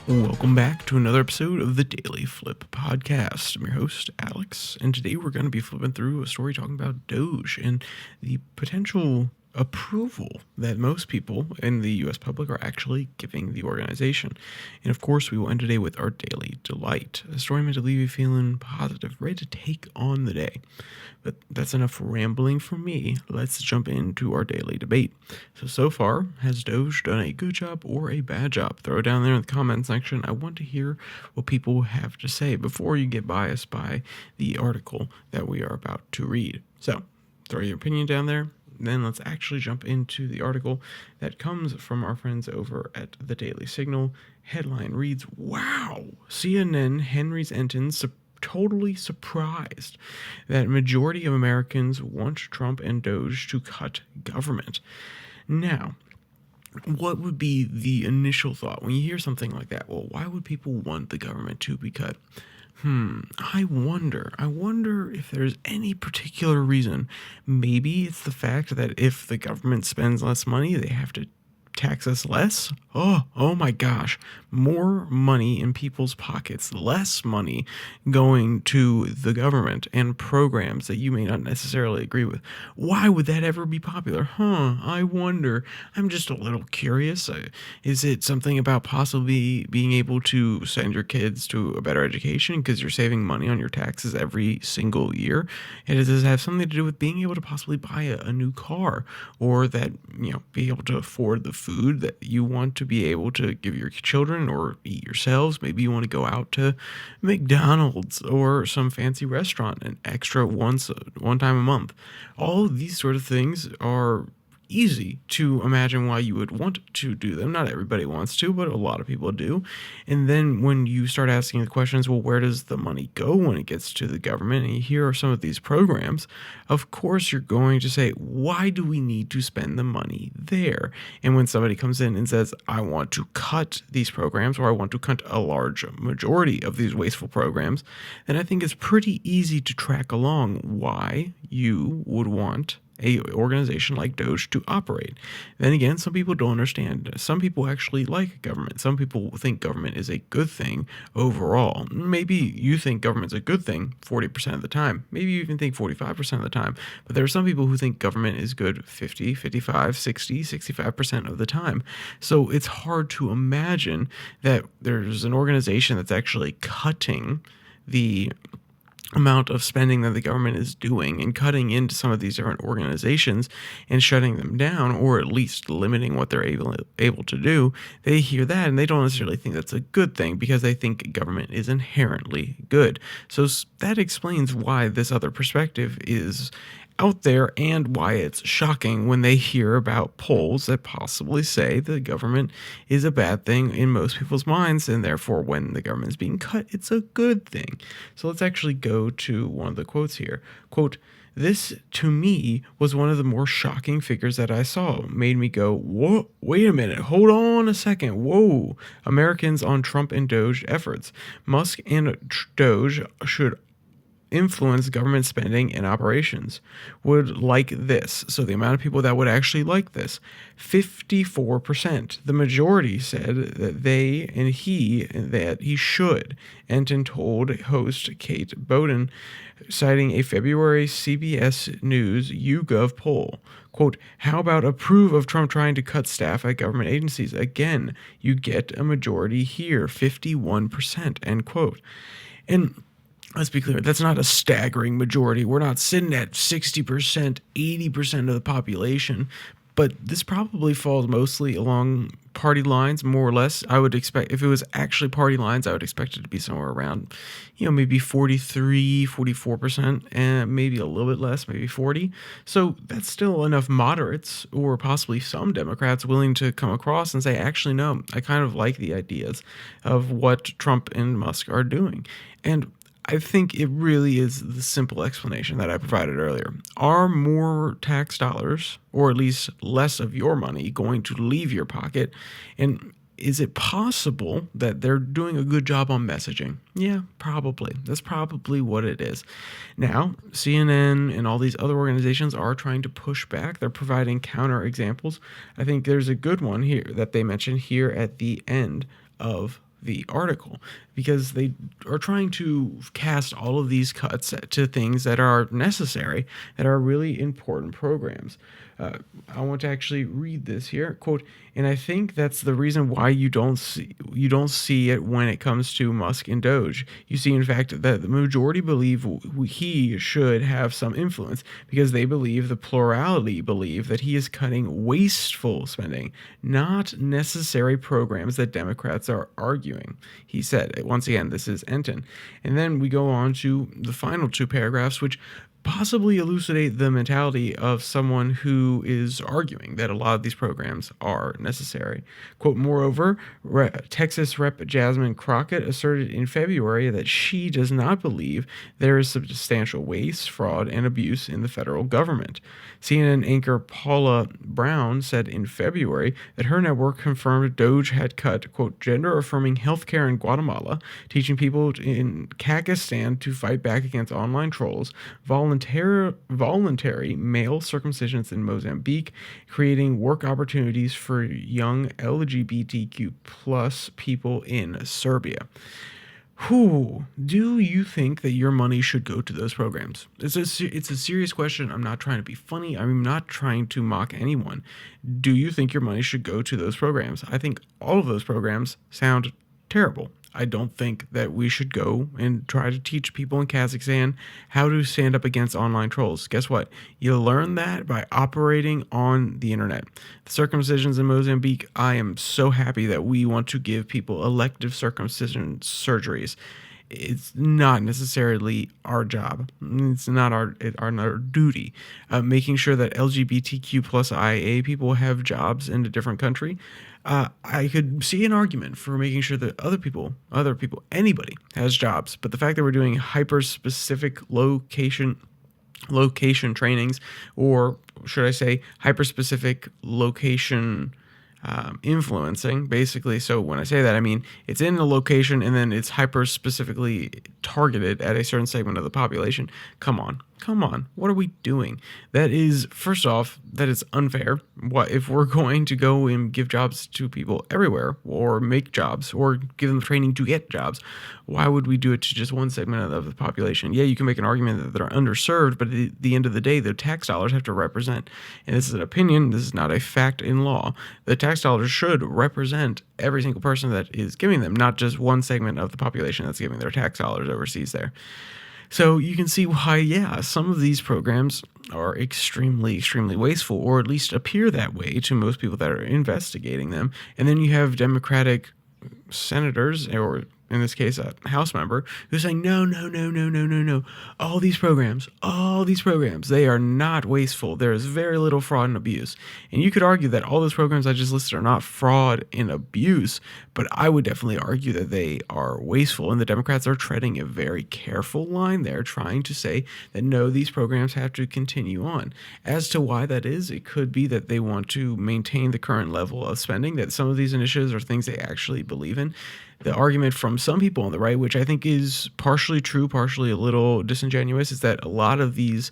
Welcome back to another episode of the Daily Flip podcast. I'm your host, Alex, and today we're going to be flipping through a story talking about DOGE and the potential approval that most people in the U.S. public are actually giving the organization. And of course, we will end today with our Daily Delight, a story meant to leave you feeling positive, ready to take on the day. But that's enough rambling from me. Let's jump into our daily debate. So far, has DOGE done a good job or a bad job? Throw it down there in the comment section. I want to hear what people have to say before you get biased by the article that we are about to read. So throw your opinion down there. Then let's actually jump into the article that comes from our friends over at the Daily Signal. Headline reads, "Wow, CNN Henry's Enton totally surprised that majority of Americans want Trump and DOGE to cut government." Now, what would be the initial thought when you hear something like that? Well, why would people want the government to be cut? I wonder if there's any particular reason. Maybe it's the fact that if the government spends less money, they have to tax us less. Oh my gosh. More money in people's pockets, less money going to the government and programs that you may not necessarily agree with. Why would that ever be popular? I wonder. I'm just a little curious. Is it something about possibly being able to send your kids to a better education because you're saving money on your taxes every single year? And does it have something to do with being able to possibly buy a new car, or that, be able to afford the food that you want to be able to give your children or eat yourselves? Maybe you want to go out to McDonald's or some fancy restaurant an extra one time a month. All of these sort of things are easy to imagine why you would want to do them. Not everybody wants to, but a lot of people do. And then when you start asking the questions, well, where does the money go when it gets to the government? And here are some of these programs. Of course, you're going to say, why do we need to spend the money there? And when somebody comes in and says, I want to cut these programs, or I want to cut a large majority of these wasteful programs, then I think it's pretty easy to track along why you would want a organization like DOGE to operate. Then again, some people don't understand. Some people actually like government. Some people think government is a good thing overall. Maybe you think government's a good thing 40% of the time. Maybe you even think 45% of the time. But there are some people who think government is good 50, 55, 60, 65% of the time. So it's hard to imagine that there's an organization that's actually cutting the amount of spending that the government is doing and cutting into some of these different organizations and shutting them down, or at least limiting what they're able to do. They hear that and they don't necessarily think that's a good thing because they think government is inherently good. So that explains why this other perspective is out there and why it's shocking when they hear about polls that possibly say the government is a bad thing in most people's minds, and therefore when the government is being cut, it's a good thing. So let's actually go to one of the quotes here. Quote, "This, to me, was one of the more shocking figures that I saw. Made me go, whoa, wait a minute, hold on a second, whoa. Americans on Trump and DOGE efforts. Musk and DOGE should influence government spending and operations would like this." So the amount of people that would actually like this, 54%. The majority said that that he should. Enton told host Kate Bowden, citing a February CBS News YouGov poll. Quote, "How about approve of Trump trying to cut staff at government agencies? Again, you get a majority here, 51%, end quote." And let's be clear, that's not a staggering majority. We're not sitting at 60%, 80% of the population, but this probably falls mostly along party lines, more or less. I would expect, if it was actually party lines, I would expect it to be somewhere around, maybe 43, 44%, and maybe a little bit less, maybe 40. So that's still enough moderates, or possibly some Democrats, willing to come across and say, actually, no, I kind of like the ideas of what Trump and Musk are doing. And I think it really is the simple explanation that I provided earlier. Are more tax dollars, or at least less of your money, going to leave your pocket? And is it possible that they're doing a good job on messaging? Yeah, probably. That's probably what it is. Now, CNN and all these other organizations are trying to push back. They're providing counter examples. I think there's a good one here that they mentioned here at the end of the article, because they are trying to cast all of these cuts to things that are necessary, that are really important programs. I want to actually read this here. Quote, and I think that's the reason why you don't see it when it comes to Musk and Doge. You see, in fact, that the majority believe he should have some influence because they believe the plurality believe that he is cutting wasteful spending, not necessary programs that Democrats are arguing. He said, once again, this is Enton. And then we go on to the final two paragraphs, which possibly elucidate the mentality of someone who is arguing that a lot of these programs are necessary. Quote, moreover, Texas Rep. Jasmine Crockett asserted in February that she does not believe there is substantial waste, fraud, and abuse in the federal government. CNN anchor Paula Brown said in February that her network confirmed DOGE had cut, quote, gender-affirming healthcare in Guatemala, teaching people in Kakistan to fight back against online trolls, voluntary male circumcisions in Mozambique, creating work opportunities for young LGBTQ plus people in Serbia. Who do you think that your money should go to those programs? It's a serious question. I'm not trying to be funny. I'm not trying to mock anyone. Do you think your money should go to those programs? I think all of those programs sound terrible. I don't think that we should go and try to teach people in Kazakhstan how to stand up against online trolls. Guess what? You learn that by operating on the internet. The circumcisions in Mozambique, I am so happy that we want to give people elective circumcision surgeries. It's not necessarily our job. It's not our duty. Making sure that LGBTQ plus IA people have jobs in a different country. I could see an argument for making sure that other people, anybody has jobs. But the fact that we're doing hyper specific location trainings, or should I say hyper specific location influencing, basically. So when I say that, I mean it's in a location and then it's hyper specifically targeted at a certain segment of the population. Come on. What are we doing? That is, first off, that is unfair. What if we're going to go and give jobs to people everywhere, or make jobs, or give them training to get jobs? Why would we do it to just one segment of the population? Yeah, you can make an argument that they're underserved, but at the end of the day, the tax dollars have to represent. And this is an opinion. This is not a fact in law. The tax dollars should represent every single person that is giving them, not just one segment of the population that's giving their tax dollars overseas there. So you can see why, yeah, some of these programs are extremely, extremely wasteful, or at least appear that way to most people that are investigating them. And then you have Democratic senators, or in this case, a House member, who's saying, no. All these programs, they are not wasteful. There is very little fraud and abuse. And you could argue that all those programs I just listed are not fraud and abuse, but I would definitely argue that they are wasteful. And the Democrats are treading a very careful line there, trying to say that no, these programs have to continue on. As to why that is, it could be that they want to maintain the current level of spending, that some of these initiatives are things they actually believe in. The argument from some people on the right, which I think is partially true, partially a little disingenuous, is that a lot of these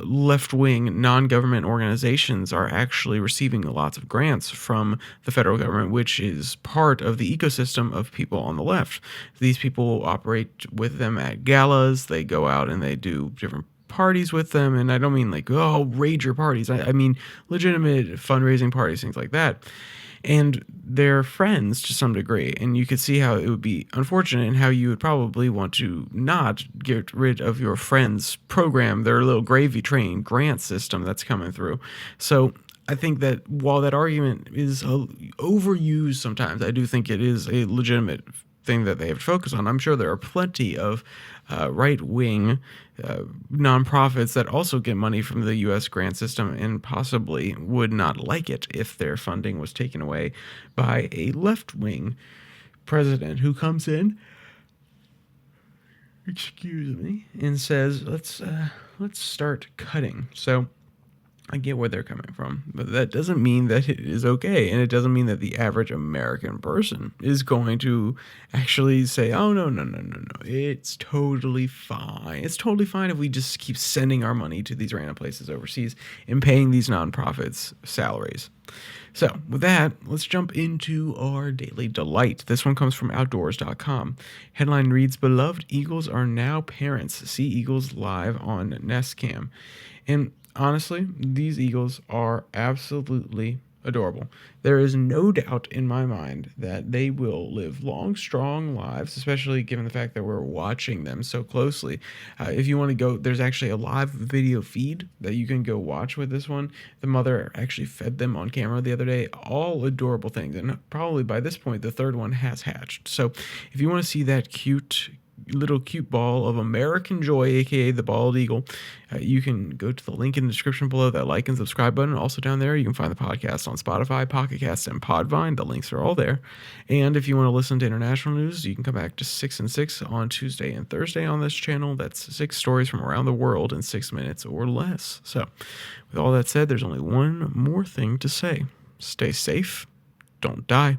left-wing non-government organizations are actually receiving lots of grants from the federal government, which is part of the ecosystem of people on the left. These people operate with them at galas. They go out and they do different parties with them. And I don't mean like, oh, rager parties. I mean legitimate fundraising parties, things like that. And they're friends to some degree, and you could see how it would be unfortunate and how you would probably want to not get rid of your friend's program, their little gravy train grant system that's coming through. So I think that while that argument is overused sometimes, I do think it is a legitimate thing that they have to focus on. I'm sure there are plenty of right-wing nonprofits that also get money from the U.S. grant system and possibly would not like it if their funding was taken away by a left-wing president who comes in, and says, let's start cutting. So I get where they're coming from, but that doesn't mean that it is okay. And it doesn't mean that the average American person is going to actually say, oh, no, no, no, no, no. It's totally fine. It's totally fine if we just keep sending our money to these random places overseas and paying these nonprofits salaries. So, with that, let's jump into our daily delight. This one comes from outdoors.com. Headline reads, Beloved Eagles are now parents. See Eagles live on Nest Cam. And honestly, these eagles are absolutely adorable. There is no doubt in my mind that they will live long, strong lives, especially given the fact that we're watching them so closely. If you want to go, there's actually a live video feed that you can go watch with this one. The mother actually fed them on camera the other day. All adorable things. And probably by this point, the third one has hatched. So if you want to see that cute ball of American joy, aka the bald eagle, you can go to the link in the description below, that like and subscribe button. Also down there, you can find the podcast on Spotify, Pocket Cast, and Podvine. The links are all there. And if you want to listen to international news, you can come back to 6 and 6 on Tuesday and Thursday on this channel. That's 6 stories from around the world in 6 minutes or less. So with all that said, there's only one more thing to say. Stay safe. Don't die.